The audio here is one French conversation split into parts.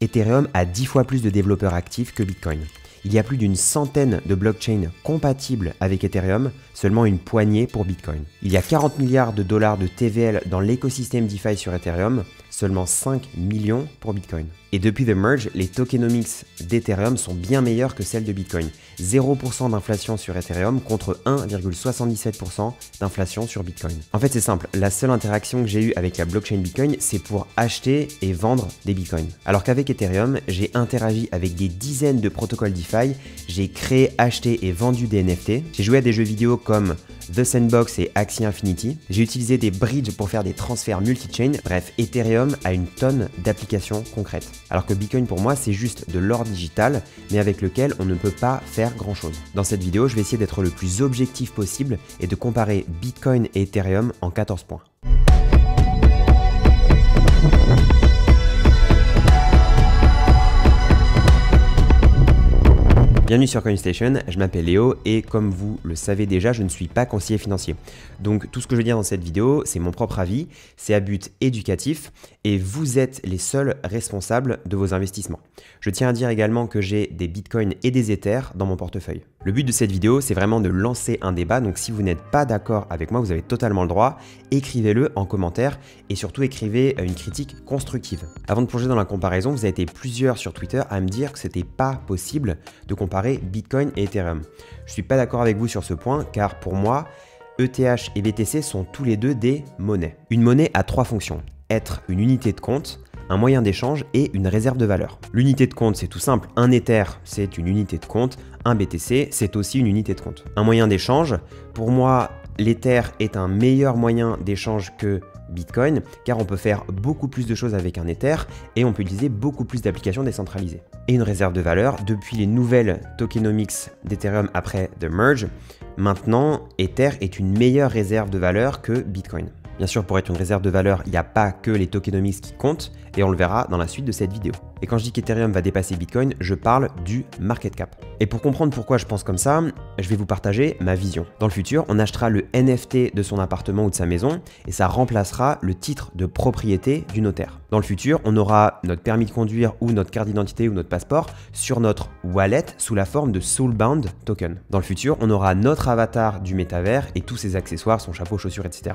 Ethereum a 10 fois plus de développeurs actifs que Bitcoin. Il y a plus d'une centaine de blockchains compatibles avec Ethereum, seulement une poignée pour Bitcoin. Il y a 40 milliards de dollars de TVL dans l'écosystème DeFi sur Ethereum, seulement 5 millions pour Bitcoin. Et depuis The Merge, les tokenomics d'Ethereum sont bien meilleurs que celles de Bitcoin. 0% d'inflation sur Ethereum contre 1,77% d'inflation sur Bitcoin. En fait, c'est simple, la seule interaction que j'ai eue avec la blockchain Bitcoin, c'est pour acheter et vendre des Bitcoins. Alors qu'avec Ethereum, j'ai interagi avec des dizaines de protocoles DeFi, j'ai créé, acheté et vendu des NFT, j'ai joué à des jeux vidéo comme The Sandbox et Axie Infinity, j'ai utilisé des bridges pour faire des transferts multi-chain, bref, Ethereum a une tonne d'applications concrètes. Alors que Bitcoin pour moi c'est juste de l'or digital, mais avec lequel on ne peut pas faire grand chose. Dans cette vidéo, je vais essayer d'être le plus objectif possible et de comparer Bitcoin et Ethereum en 14 points. Bienvenue sur CoinStation, je m'appelle Léo et comme vous le savez déjà, je ne suis pas conseiller financier. Donc tout ce que je veux dire dans cette vidéo, c'est mon propre avis, c'est à but éducatif et vous êtes les seuls responsables de vos investissements. Je tiens à dire également que j'ai des bitcoins et des ethers dans mon portefeuille. Le but de cette vidéo, c'est vraiment de lancer un débat, donc si vous n'êtes pas d'accord avec moi, vous avez totalement le droit, écrivez-le en commentaire et surtout écrivez une critique constructive. Avant de plonger dans la comparaison, vous avez été plusieurs sur Twitter à me dire que c'était pas possible de comparer Bitcoin et Ethereum. Je suis pas d'accord avec vous sur ce point car pour moi, ETH et BTC sont tous les deux des monnaies. Une monnaie a trois fonctions, être une unité de compte, un moyen d'échange et une réserve de valeur. L'unité de compte, c'est tout simple. Un Ether, c'est une unité de compte. Un BTC, c'est aussi une unité de compte. Un moyen d'échange, pour moi, l'Ether est un meilleur moyen d'échange que Bitcoin, car on peut faire beaucoup plus de choses avec un Ether et on peut utiliser beaucoup plus d'applications décentralisées. Et une réserve de valeur, depuis les nouvelles tokenomics d'Ethereum après The Merge, maintenant, Ether est une meilleure réserve de valeur que Bitcoin. Bien sûr, pour être une réserve de valeur, il n'y a pas que les tokenomics qui comptent, et on le verra dans la suite de cette vidéo. Et quand je dis qu'Ethereum va dépasser Bitcoin, je parle du market cap. Et pour comprendre pourquoi je pense comme ça, je vais vous partager ma vision. Dans le futur, on achètera le NFT de son appartement ou de sa maison, et ça remplacera le titre de propriété du notaire. Dans le futur, on aura notre permis de conduire ou notre carte d'identité ou notre passeport sur notre wallet sous la forme de Soulbound token. Dans le futur, on aura notre avatar du métavers et tous ses accessoires, son chapeau, chaussures, etc.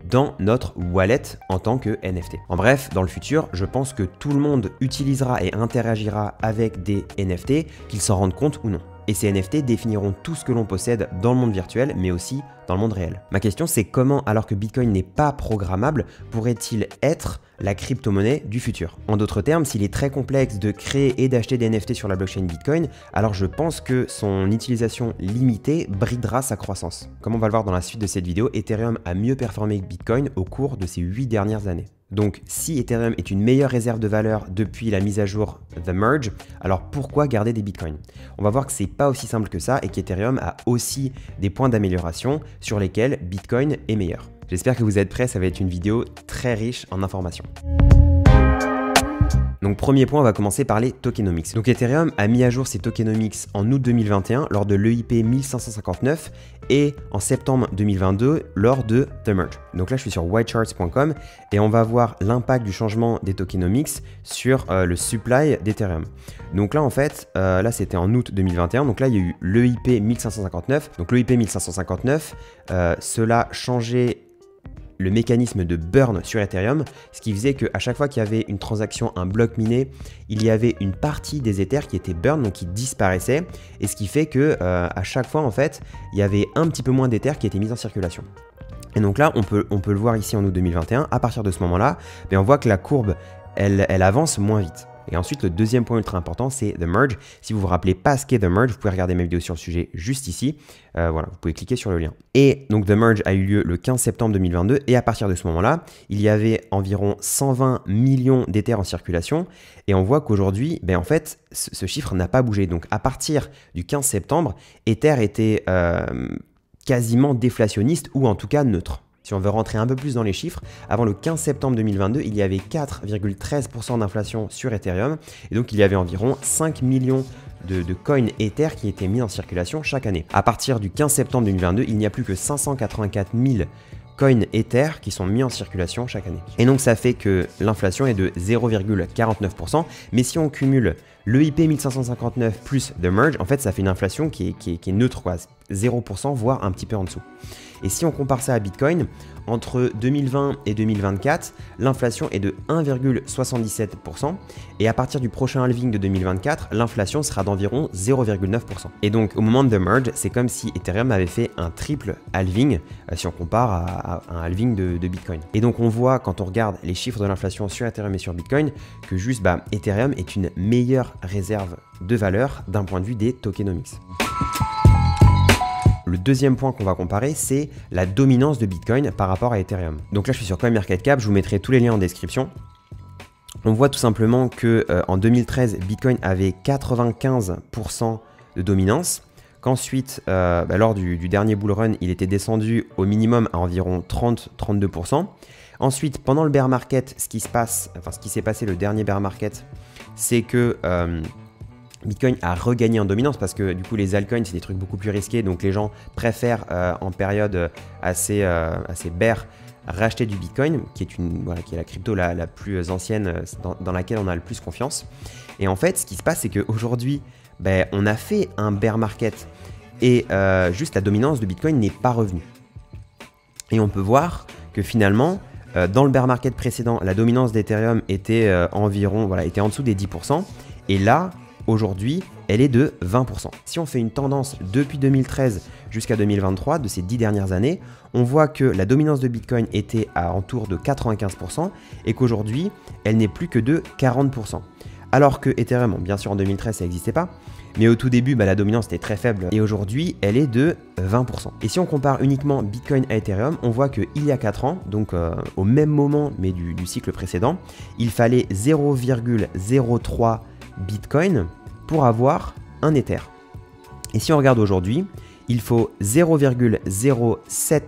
dans notre wallet en tant que NFT. En bref, dans le futur, je pense que tout le monde utilisera et interagira avec des NFT, qu'ils s'en rendent compte ou non. Et ces NFT définiront tout ce que l'on possède dans le monde virtuel, mais aussi dans le monde réel. Ma question, c'est comment, alors que Bitcoin n'est pas programmable, pourrait-il être la crypto-monnaie du futur? En d'autres termes, s'il est très complexe de créer et d'acheter des NFT sur la blockchain Bitcoin, alors je pense que son utilisation limitée bridera sa croissance. Comme on va le voir dans la suite de cette vidéo, Ethereum a mieux performé que Bitcoin au cours de ces 8 dernières années. Donc, si Ethereum est une meilleure réserve de valeur depuis la mise à jour The Merge, alors pourquoi garder des bitcoins? On va voir que c'est pas aussi simple que ça et qu'Ethereum a aussi des points d'amélioration sur lesquels Bitcoin est meilleur. J'espère que vous êtes prêts, ça va être une vidéo très riche en informations. Donc premier point, on va commencer par les tokenomics. Donc Ethereum a mis à jour ses tokenomics en août 2021 lors de l'EIP 1559 et en septembre 2022 lors de The Merge. Donc là je suis sur whitecharts.com et on va voir l'impact du changement des tokenomics sur le supply d'Ethereum. Donc là en fait, là c'était en août 2021, donc là il y a eu l'EIP 1559. Donc l'EIP 1559, cela changeait le mécanisme de burn sur Ethereum, ce qui faisait qu'à chaque fois qu'il y avait une transaction, un bloc miné, il y avait une partie des Ethers qui était burn, donc qui disparaissait, et ce qui fait que à chaque fois en fait, il y avait un petit peu moins d'Ethers qui étaient mis en circulation. Et donc là, on peut le voir ici en août 2021, à partir de ce moment-là, on voit que la courbe, elle avance moins vite. Et ensuite, le deuxième point ultra important, c'est The Merge. Si vous vous rappelez pas ce qu'est The Merge, vous pouvez regarder ma vidéo sur le sujet juste ici. Voilà, vous pouvez cliquer sur le lien. Et donc, The Merge a eu lieu le 15 septembre 2022. Et à partir de ce moment-là, il y avait environ 120 millions d'Ethers en circulation. Et on voit qu'aujourd'hui, en fait, ce chiffre n'a pas bougé. Donc, à partir du 15 septembre, Ether était quasiment déflationniste ou en tout cas neutre. Si on veut rentrer un peu plus dans les chiffres, avant le 15 septembre 2022, il y avait 4,13% d'inflation sur Ethereum. Et donc, il y avait environ 5 millions de coins Ether qui étaient mis en circulation chaque année. À partir du 15 septembre 2022, il n'y a plus que 584 000 coins Ether qui sont mis en circulation chaque année. Et donc ça fait que l'inflation est de 0,49%, mais si on cumule le IP 1559 plus The Merge, en fait ça fait une inflation qui est neutre, quoi, 0%, voire un petit peu en dessous. Et si on compare ça à Bitcoin, entre 2020 et 2024, l'inflation est de 1,77%, et à partir du prochain halving de 2024, l'inflation sera d'environ 0,9%. Et donc au moment de The Merge, c'est comme si Ethereum avait fait un triple halving, si on compare à un halving de Bitcoin. Et donc on voit, quand on regarde les chiffres de l'inflation sur Ethereum et sur Bitcoin, que juste Ethereum est une meilleure réserve de valeur d'un point de vue des tokenomics. Le deuxième point qu'on va comparer, c'est la dominance de Bitcoin par rapport à Ethereum. Donc là, je suis sur CoinMarketCap, je vous mettrai tous les liens en description. On voit tout simplement que en 2013, Bitcoin avait 95% de dominance, qu'ensuite, lors du dernier bull run, il était descendu au minimum à environ 30-32%. Ensuite, pendant le bear market, ce qui s'est passé le dernier bear market, c'est que Bitcoin a regagné en dominance parce que du coup les altcoins c'est des trucs beaucoup plus risqués, donc les gens préfèrent en période assez bear racheter du Bitcoin qui est la crypto la plus ancienne dans laquelle on a le plus confiance. Et en fait ce qui se passe c'est qu'aujourd'hui on a fait un bear market et juste la dominance de Bitcoin n'est pas revenue. Et on peut voir que finalement dans le bear market précédent la dominance d'Ethereum était était en dessous des 10%, et là aujourd'hui, elle est de 20%. Si on fait une tendance depuis 2013 jusqu'à 2023, de ces 10 dernières années, on voit que la dominance de Bitcoin était à entour de 95% et qu'aujourd'hui, elle n'est plus que de 40%. Alors que Ethereum, bien sûr en 2013 ça n'existait pas, mais au tout début la dominance était très faible et aujourd'hui elle est de 20%. Et si on compare uniquement Bitcoin à Ethereum, on voit qu'il y a 4 ans, donc au même moment mais du cycle précédent, il fallait 0,03 Bitcoin pour avoir un Ether. Et si on regarde aujourd'hui, il faut 0,07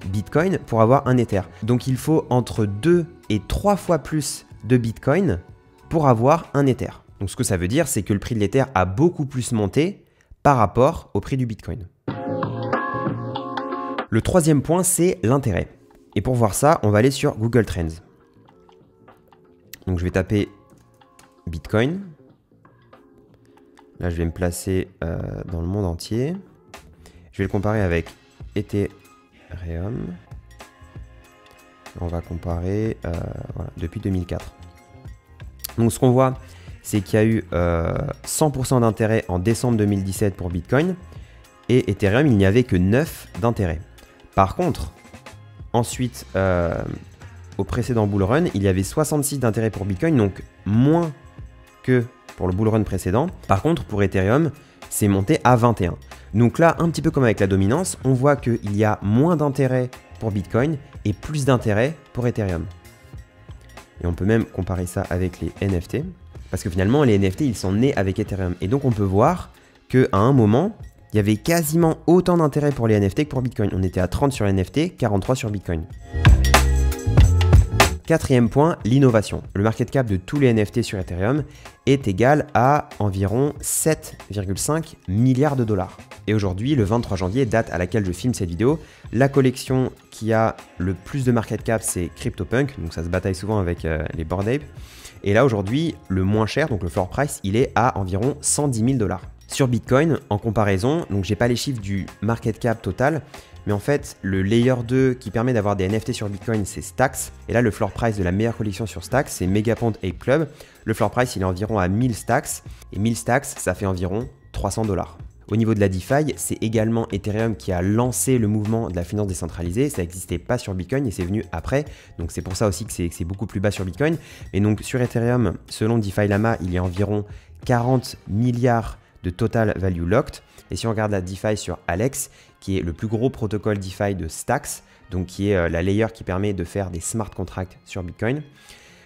Bitcoin pour avoir un Ether. Donc il faut entre 2 et 3 fois plus de Bitcoin pour avoir un Ether. Donc ce que ça veut dire, c'est que le prix de l'Ether a beaucoup plus monté par rapport au prix du Bitcoin. Le troisième point, c'est l'intérêt. Et pour voir ça, on va aller sur Google Trends. Donc je vais taper Bitcoin. Là, je vais me placer dans le monde entier. Je vais le comparer avec Ethereum. On va comparer depuis 2004. Donc, ce qu'on voit, c'est qu'il y a eu 100% d'intérêt en décembre 2017 pour Bitcoin. Et Ethereum, il n'y avait que 9 d'intérêt. Par contre, ensuite, au précédent bull run, il y avait 66 d'intérêt pour Bitcoin, donc moins que pour le bull run précédent. Par contre, pour Ethereum, c'est monté à 21. Donc là, un petit peu comme avec la dominance, on voit qu'il y a moins d'intérêt pour Bitcoin et plus d'intérêt pour Ethereum. Et on peut même comparer ça avec les NFT, parce que finalement, les NFT, ils sont nés avec Ethereum. Et donc, on peut voir qu'à un moment, il y avait quasiment autant d'intérêt pour les NFT que pour Bitcoin. On était à 30 sur les NFT, 43 sur Bitcoin. Quatrième point, l'innovation. Le market cap de tous les NFT sur Ethereum est égal à environ 7,5 milliards de dollars. Et aujourd'hui, le 23 janvier, date à laquelle je filme cette vidéo, la collection qui a le plus de market cap, c'est CryptoPunk. Donc ça se bataille souvent avec les Bored Ape. Et là, aujourd'hui, le moins cher, donc le floor price, il est à environ 110 000 dollars. Sur Bitcoin, en comparaison, donc j'ai pas les chiffres du market cap total, mais en fait, le layer 2 qui permet d'avoir des NFT sur Bitcoin, c'est Stacks. Et là, le floor price de la meilleure collection sur Stacks, c'est Megapond Ape Club. Le floor price, il est environ à 1000 Stacks. Et 1000 Stacks, ça fait environ 300 dollars. Au niveau de la DeFi, c'est également Ethereum qui a lancé le mouvement de la finance décentralisée. Ça n'existait pas sur Bitcoin et c'est venu après. Donc c'est pour ça aussi que c'est beaucoup plus bas sur Bitcoin. Et donc sur Ethereum, selon DeFi Lama, il y a environ 40 milliards de total value locked. Et si on regarde la DeFi sur Alex, qui est le plus gros protocole DeFi de Stacks, donc qui est la layer qui permet de faire des smart contracts sur Bitcoin,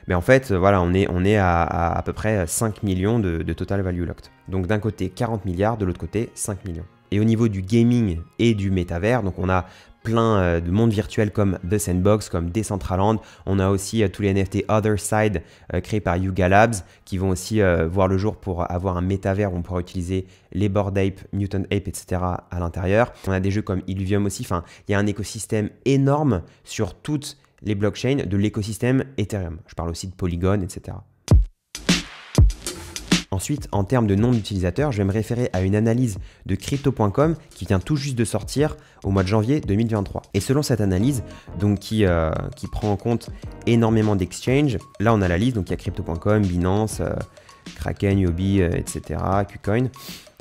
mais en fait, voilà, on est à peu près 5 millions de total value locked. Donc d'un côté 40 milliards, de l'autre côté 5 millions. Et au niveau du gaming et du métavers, donc on a plein de mondes virtuels comme The Sandbox, comme Decentraland. On a aussi tous les NFT Otherside créés par Yuga Labs qui vont aussi voir le jour pour avoir un métavers où on pourra utiliser les Bored Ape, Mutant Ape, etc. à l'intérieur. On a des jeux comme Illuvium aussi. Enfin, il y a un écosystème énorme sur toutes les blockchains de l'écosystème Ethereum. Je parle aussi de Polygon, etc. Ensuite, en termes de nombre d'utilisateurs, je vais me référer à une analyse de Crypto.com qui vient tout juste de sortir au mois de janvier 2023. Et selon cette analyse, donc qui prend en compte énormément d'exchanges, là on a la liste, donc il y a Crypto.com, Binance, Kraken, Huobi, etc., KuCoin.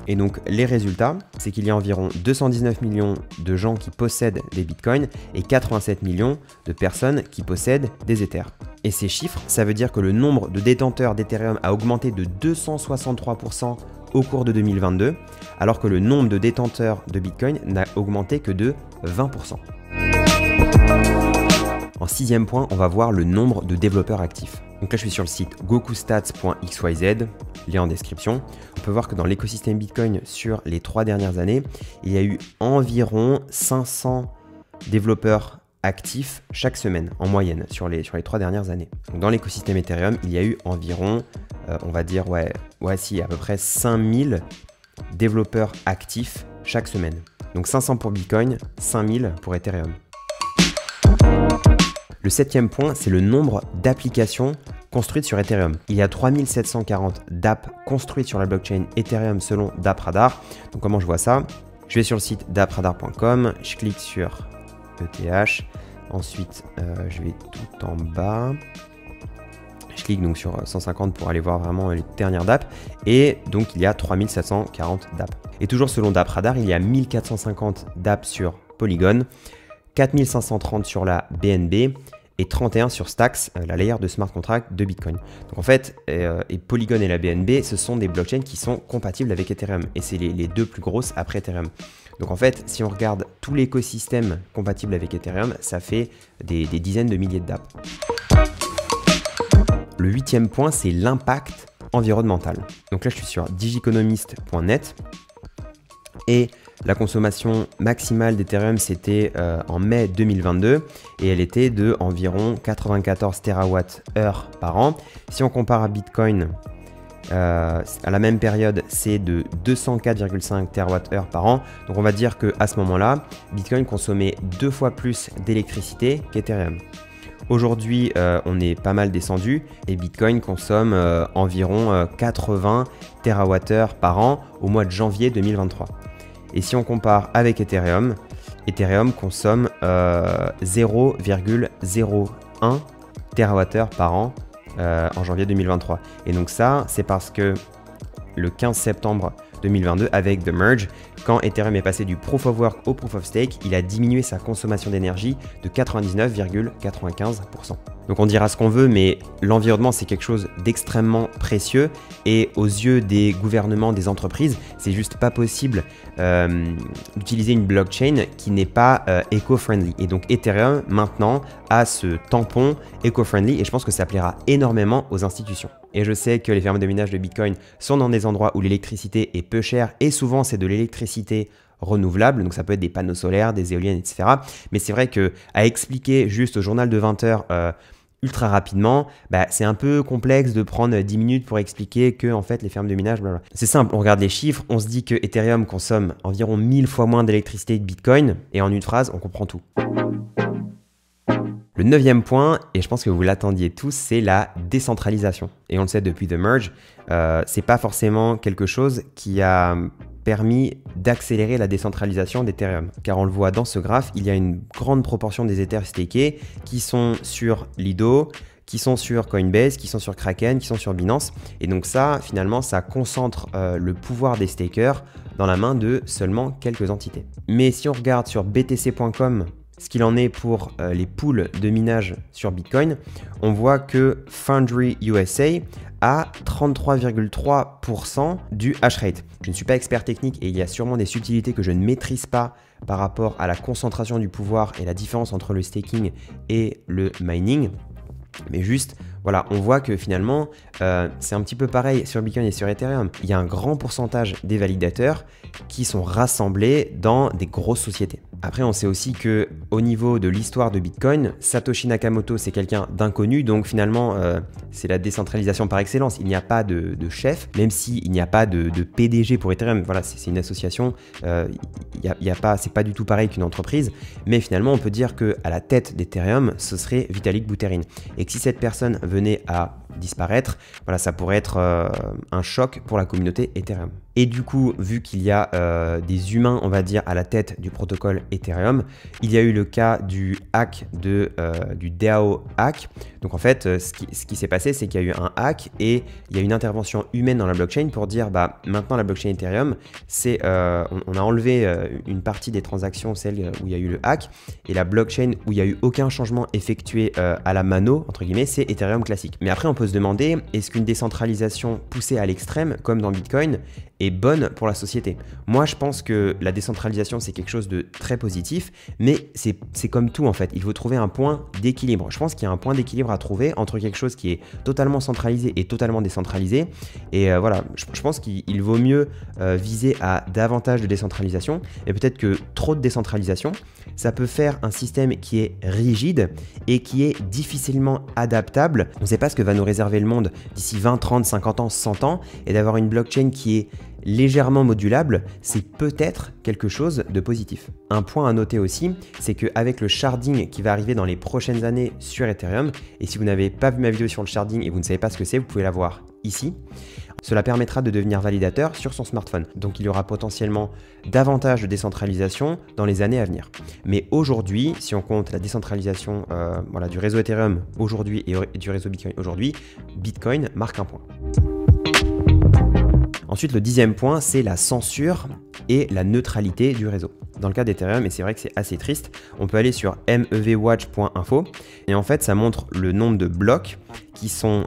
Et donc les résultats, c'est qu'il y a environ 219 millions de gens qui possèdent des bitcoins et 87 millions de personnes qui possèdent des Ethers. Et ces chiffres, ça veut dire que le nombre de détenteurs d'Ethereum a augmenté de 263% au cours de 2022, alors que le nombre de détenteurs de bitcoin n'a augmenté que de 20%. En sixième point, on va voir le nombre de développeurs actifs. Donc là, je suis sur le site gokustats.xyz, lien en description. On peut voir que dans l'écosystème Bitcoin, sur les 3 dernières années, il y a eu environ 500 développeurs actifs chaque semaine, en moyenne, sur les 3 dernières années. Donc dans l'écosystème Ethereum, il y a eu environ, on va dire, à peu près 5000 développeurs actifs chaque semaine. Donc 500 pour Bitcoin, 5000 pour Ethereum. Le septième point, c'est le nombre d'applications construites sur Ethereum. Il y a 3740 dApps construites sur la blockchain Ethereum selon DappRadar. Donc comment je vois ça? Je vais sur le site dappradar.com, je clique sur ETH, ensuite je vais tout en bas. Je clique donc sur 150 pour aller voir vraiment les dernières dApps. Et donc il y a 3740 dApps. Et toujours selon DappRadar, il y a 1450 dApps sur Polygon, 4530 sur la BNB et 31 sur Stacks, la layer de smart contract de Bitcoin. Donc en fait, et Polygon et la BNB, ce sont des blockchains qui sont compatibles avec Ethereum. Et c'est les deux plus grosses après Ethereum. Donc en fait, si on regarde tout l'écosystème compatible avec Ethereum, ça fait des dizaines de milliers de dApps. Le huitième point, c'est l'impact environnemental. Donc là, je suis sur digiconomist.net et la consommation maximale d'Ethereum, c'était en mai 2022 et elle était de environ 94 TWh par an. Si on compare à Bitcoin, à la même période, c'est de 204,5 TWh par an. Donc on va dire qu'à ce moment-là, Bitcoin consommait 2 fois plus d'électricité qu'Ethereum. Aujourd'hui, on est pas mal descendu et Bitcoin consomme environ 80 TWh par an au mois de janvier 2023. Et si on compare avec Ethereum, Ethereum consomme 0,01 TWh par an en janvier 2023. Et donc ça, c'est parce que le 15 septembre 2022, avec The Merge, quand Ethereum est passé du Proof of Work au Proof of Stake, il a diminué sa consommation d'énergie de 99,95%. Donc on dira ce qu'on veut, mais l'environnement c'est quelque chose d'extrêmement précieux et aux yeux des gouvernements, des entreprises, c'est juste pas possible d'utiliser une blockchain qui n'est pas éco-friendly. Et donc Ethereum maintenant a ce tampon éco-friendly et je pense que ça plaira énormément aux institutions. Et je sais que les fermes de minage de Bitcoin sont dans des endroits où l'électricité est peu chère et souvent c'est de l'électricité renouvelable, donc ça peut être des panneaux solaires, des éoliennes, etc. Mais c'est vrai que à expliquer juste au journal de 20 heures ultra rapidement, c'est un peu complexe de prendre 10 minutes pour expliquer que en fait les fermes de minage, blablabla. C'est simple, on regarde les chiffres, on se dit que Ethereum consomme environ 1000 fois moins d'électricité que Bitcoin et en une phrase, on comprend tout. Le neuvième point, et je pense que vous l'attendiez tous, c'est la décentralisation. Et on le sait depuis The Merge, c'est pas forcément quelque chose qui a permis d'accélérer la décentralisation d'Ethereum. Car on le voit dans ce graphe, il y a une grande proportion des Ethers stakés qui sont sur Lido, qui sont sur Coinbase, qui sont sur Kraken, qui sont sur Binance. Et donc ça, finalement, ça concentre le pouvoir des stakers dans la main de seulement quelques entités. Mais si on regarde sur btc.com, ce qu'il en est pour les pools de minage sur Bitcoin, on voit que Foundry USA a 33,3% du hash rate. Je ne suis pas expert technique et il y a sûrement des subtilités que je ne maîtrise pas par rapport à la concentration du pouvoir et la différence entre le staking et le mining. Mais juste, Voilà, on voit que finalement, c'est un petit peu pareil sur Bitcoin et sur Ethereum. Il y a un grand pourcentage des validateurs qui sont rassemblés dans des grosses sociétés. Après, on sait aussi que au niveau de l'histoire de Bitcoin, Satoshi Nakamoto, c'est quelqu'un d'inconnu, donc finalement, c'est la décentralisation par excellence. Il n'y a pas de chef, même s'il n'y a pas de PDG pour Ethereum. Voilà, c'est une association, c'est pas du tout pareil qu'une entreprise, mais finalement, on peut dire qu'à la tête d'Ethereum, ce serait Vitalik Buterin. Et que si cette personne venait à disparaître, voilà, ça pourrait être un choc pour la communauté Ethereum. Et du coup, vu qu'il y a des humains, on va dire, à la tête du protocole Ethereum, il y a eu le cas du hack du DAO hack. Donc en fait, ce qui s'est passé, c'est qu'il y a eu un hack et il y a une intervention humaine dans la blockchain pour dire, bah maintenant la blockchain Ethereum, on a enlevé une partie des transactions, celle où il y a eu le hack, et la blockchain où il n'y a eu aucun changement effectué à la mano, entre guillemets, c'est Ethereum classique. Mais après, on peut se demander, est-ce qu'une décentralisation poussée à l'extrême, comme dans Bitcoin, est bonne pour la société? Moi, je pense que la décentralisation, c'est quelque chose de très positif, mais c'est comme tout en fait. Il faut trouver un point d'équilibre. Je pense qu'il y a un point d'équilibre à trouver entre quelque chose qui est totalement centralisé et totalement décentralisé. Et voilà, je pense qu'il vaut mieux viser à davantage de décentralisation. Et peut-être que trop de décentralisation, ça peut faire un système qui est rigide et qui est difficilement adaptable. On ne sait pas ce que va nous réserver le monde d'ici 20, 30, 50 ans, 100 ans, et d'avoir une blockchain qui est légèrement modulable, c'est peut-être quelque chose de positif. Un point à noter aussi, c'est qu'avec le sharding qui va arriver dans les prochaines années sur Ethereum, et si vous n'avez pas vu ma vidéo sur le sharding et vous ne savez pas ce que c'est, vous pouvez la voir ici. Cela permettra de devenir validateur sur son smartphone. Donc il y aura potentiellement davantage de décentralisation dans les années à venir. Mais aujourd'hui, si on compte la décentralisation du réseau Ethereum aujourd'hui et du réseau Bitcoin aujourd'hui, Bitcoin marque un point. Ensuite, le 10e point, c'est la censure et la neutralité du réseau. Dans le cas d'Ethereum, et c'est vrai que c'est assez triste, on peut aller sur mevwatch.info et en fait, ça montre le nombre de blocs qui sont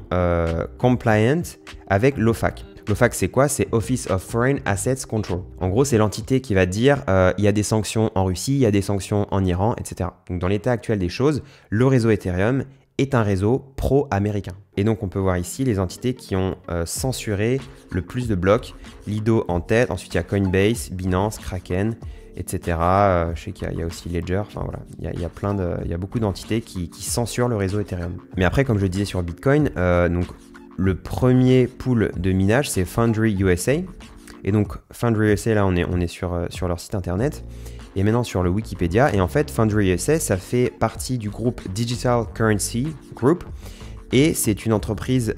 compliant avec l'OFAC. L'OFAC, c'est quoi? C'est Office of Foreign Assets Control. En gros, c'est l'entité qui va dire il y a des sanctions en Russie, il y a des sanctions en Iran, etc. Donc, dans l'état actuel des choses, le réseau Ethereum est un réseau pro-américain. Et donc on peut voir ici les entités qui ont censuré le plus de blocs. Lido en tête, ensuite il y a Coinbase, Binance, Kraken, etc. Je sais qu'il y a aussi Ledger, enfin voilà, il y a beaucoup d'entités qui censurent le réseau Ethereum. Mais après, comme je le disais sur Bitcoin, donc le premier pool de minage c'est Foundry USA. Et donc Foundry USA, là on est sur leur site internet. Et maintenant sur le Wikipédia, et en fait Foundry USA, ça fait partie du groupe Digital Currency Group, et c'est une entreprise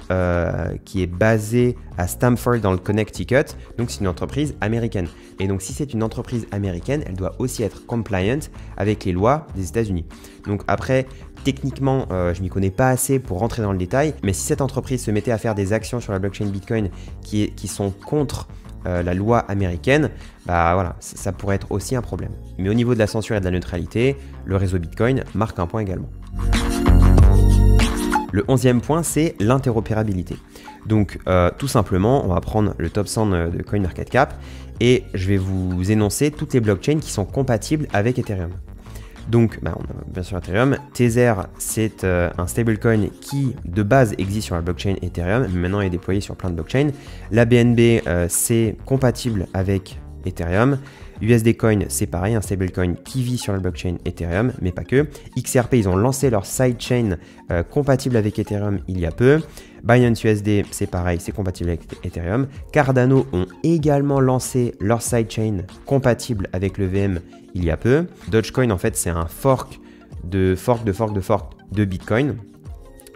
qui est basée à Stamford dans le Connecticut, donc c'est une entreprise américaine. Et donc si c'est une entreprise américaine, elle doit aussi être compliant avec les lois des États-Unis. Donc après, techniquement, je m'y connais pas assez pour rentrer dans le détail, mais si cette entreprise se mettait à faire des actions sur la blockchain Bitcoin qui sont contre la loi américaine, bah voilà, ça pourrait être aussi un problème. Mais au niveau de la censure et de la neutralité, le réseau Bitcoin marque un point également. Le 11e point, c'est l'interopérabilité. Donc tout simplement, on va prendre le top 100 de CoinMarketCap et je vais vous énoncer toutes les blockchains qui sont compatibles avec Ethereum. Donc, on a bien sûr Ethereum. Tether, c'est un stablecoin qui, de base, existe sur la blockchain Ethereum, mais maintenant est déployé sur plein de blockchains. La BNB, c'est compatible avec Ethereum. USD Coin, c'est pareil, un stablecoin qui vit sur la blockchain Ethereum, mais pas que. XRP, ils ont lancé leur sidechain compatible avec Ethereum il y a peu. Binance USD, c'est pareil, c'est compatible avec Ethereum. Cardano ont également lancé leur sidechain compatible avec le VM il y a peu. Dogecoin, en fait, c'est un fork de Bitcoin.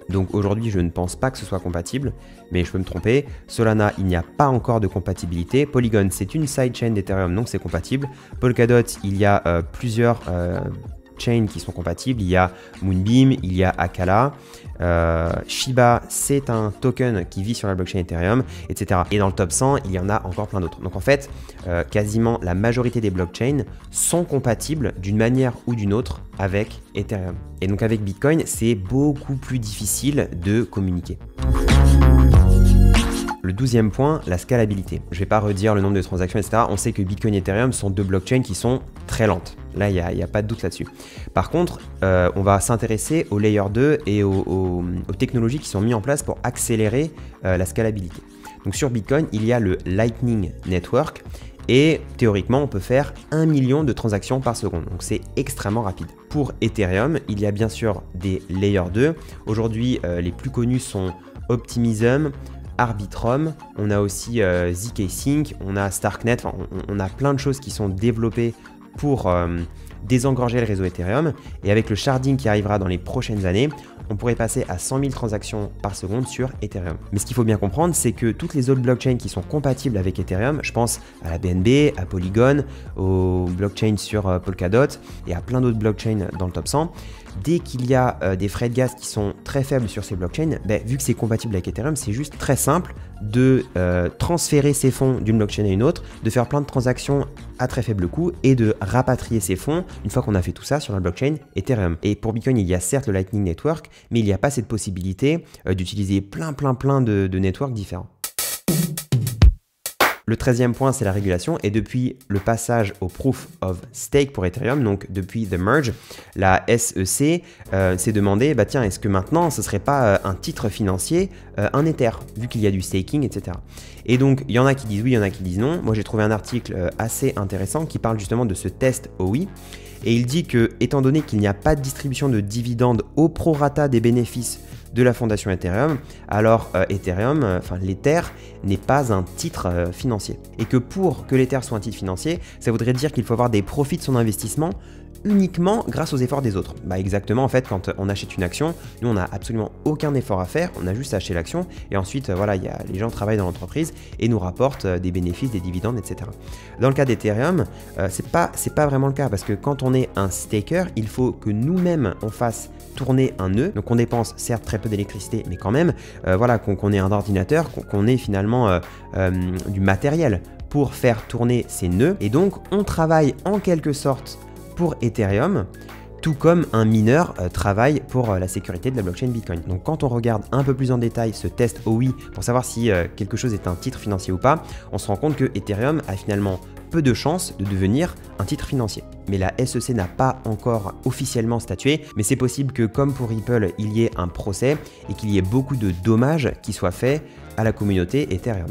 Donc aujourd'hui, je ne pense pas que ce soit compatible, mais je peux me tromper. Solana, il n'y a pas encore de compatibilité. Polygon, c'est une sidechain d'Ethereum, donc c'est compatible. Polkadot, il y a plusieurs chains qui sont compatibles. Il y a Moonbeam, il y a Akala. Shiba, c'est un token qui vit sur la blockchain Ethereum, etc. Et dans le top 100, il y en a encore plein d'autres. Donc en fait, quasiment la majorité des blockchains sont compatibles d'une manière ou d'une autre avec Ethereum. Et donc avec Bitcoin, c'est beaucoup plus difficile de communiquer. Le 12e point, la scalabilité. Je ne vais pas redire le nombre de transactions, etc. On sait que Bitcoin et Ethereum sont deux blockchains qui sont très lentes. Là, il n'y a pas de doute là-dessus. Par contre, on va s'intéresser au Layer 2 et aux technologies qui sont mises en place pour accélérer la scalabilité. Donc sur Bitcoin, il y a le Lightning Network et théoriquement, on peut faire 1 million de transactions par seconde. Donc c'est extrêmement rapide. Pour Ethereum, il y a bien sûr des Layer 2. Aujourd'hui, les plus connus sont Optimism, Arbitrum, on a aussi ZK Sync, on a Starknet, enfin, on a plein de choses qui sont développées pour désengorger le réseau Ethereum. Et avec le sharding qui arrivera dans les prochaines années, on pourrait passer à 100 000 transactions par seconde sur Ethereum. Mais ce qu'il faut bien comprendre, c'est que toutes les autres blockchains qui sont compatibles avec Ethereum, je pense à la BNB, à Polygon, aux blockchains sur Polkadot et à plein d'autres blockchains dans le top 100, dès qu'il y a des frais de gaz qui sont très faibles sur ces blockchains, vu que c'est compatible avec Ethereum, c'est juste très simple de transférer ces fonds d'une blockchain à une autre, de faire plein de transactions à très faible coût et de rapatrier ces fonds une fois qu'on a fait tout ça sur la blockchain Ethereum. Et pour Bitcoin, il y a certes le Lightning Network, mais il n'y a pas cette possibilité d'utiliser plein de networks différents. Le 13e point, c'est la régulation, et depuis le passage au Proof of Stake pour Ethereum, donc depuis The Merge, la SEC s'est demandé, tiens, est-ce que maintenant, ce ne serait pas un titre financier, un Ether, vu qu'il y a du staking, etc. Et donc, il y en a qui disent oui, il y en a qui disent non. Moi, j'ai trouvé un article assez intéressant qui parle justement de ce test OI, et il dit que, étant donné qu'il n'y a pas de distribution de dividendes au prorata des bénéfices de la fondation Ethereum, alors Ethereum, l'Ether n'est pas un titre financier. Et que pour que l'Ether soit un titre financier, ça voudrait dire qu'il faut avoir des profits de son investissement uniquement grâce aux efforts des autres. Exactement, en fait, quand on achète une action, nous on n'a absolument aucun effort à faire, on a juste acheté l'action et ensuite les gens travaillent dans l'entreprise et nous rapportent des bénéfices, des dividendes, etc. Dans le cas d'Ethereum, c'est pas vraiment le cas, parce que quand on est un staker, il faut que nous-mêmes on fasse tourner un nœud, donc on dépense certes très peu d'électricité, mais quand même, qu'on ait un ordinateur, qu'on ait finalement du matériel pour faire tourner ces nœuds, et donc on travaille en quelque sorte pour Ethereum, tout comme un mineur travaille pour la sécurité de la blockchain Bitcoin. Donc quand on regarde un peu plus en détail ce test OI pour savoir si quelque chose est un titre financier ou pas, on se rend compte que Ethereum a finalement peu de chances de devenir un titre financier. Mais la SEC n'a pas encore officiellement statué, mais c'est possible que comme pour Ripple, il y ait un procès et qu'il y ait beaucoup de dommages qui soient faits à la communauté Ethereum.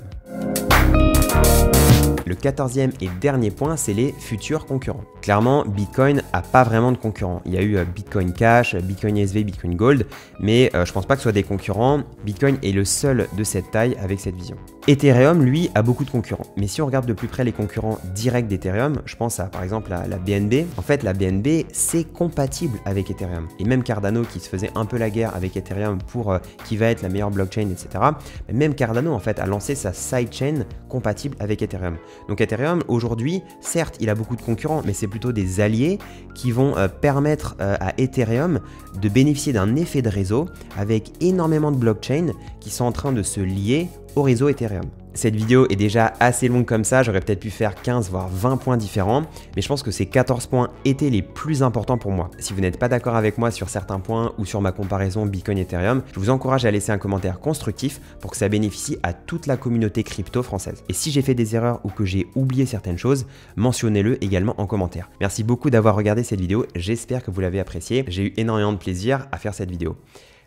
Le 14e et dernier point, c'est les futurs concurrents. Clairement, Bitcoin n'a pas vraiment de concurrents. Il y a eu Bitcoin Cash, Bitcoin SV, Bitcoin Gold, mais je pense pas que ce soit des concurrents. Bitcoin est le seul de cette taille avec cette vision. Ethereum, lui, a beaucoup de concurrents. Mais si on regarde de plus près les concurrents directs d'Ethereum, je pense à par exemple à la BNB. En fait, la BNB, c'est compatible avec Ethereum. Et même Cardano, qui se faisait un peu la guerre avec Ethereum pour qui va être la meilleure blockchain, etc. Même Cardano, en fait, a lancé sa sidechain compatible avec Ethereum. Donc Ethereum, aujourd'hui, certes, il a beaucoup de concurrents, mais c'est plutôt des alliés qui vont permettre à Ethereum de bénéficier d'un effet de réseau avec énormément de blockchains qui sont en train de se lier au réseau Ethereum. Cette vidéo est déjà assez longue comme ça, j'aurais peut-être pu faire 15 voire 20 points différents, mais je pense que ces 14 points étaient les plus importants pour moi. Si vous n'êtes pas d'accord avec moi sur certains points ou sur ma comparaison Bitcoin-Ethereum, je vous encourage à laisser un commentaire constructif pour que ça bénéficie à toute la communauté crypto française. Et si j'ai fait des erreurs ou que j'ai oublié certaines choses, mentionnez-le également en commentaire. Merci beaucoup d'avoir regardé cette vidéo, j'espère que vous l'avez appréciée, j'ai eu énormément de plaisir à faire cette vidéo.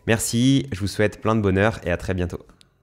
Merci, je vous souhaite plein de bonheur et à très bientôt.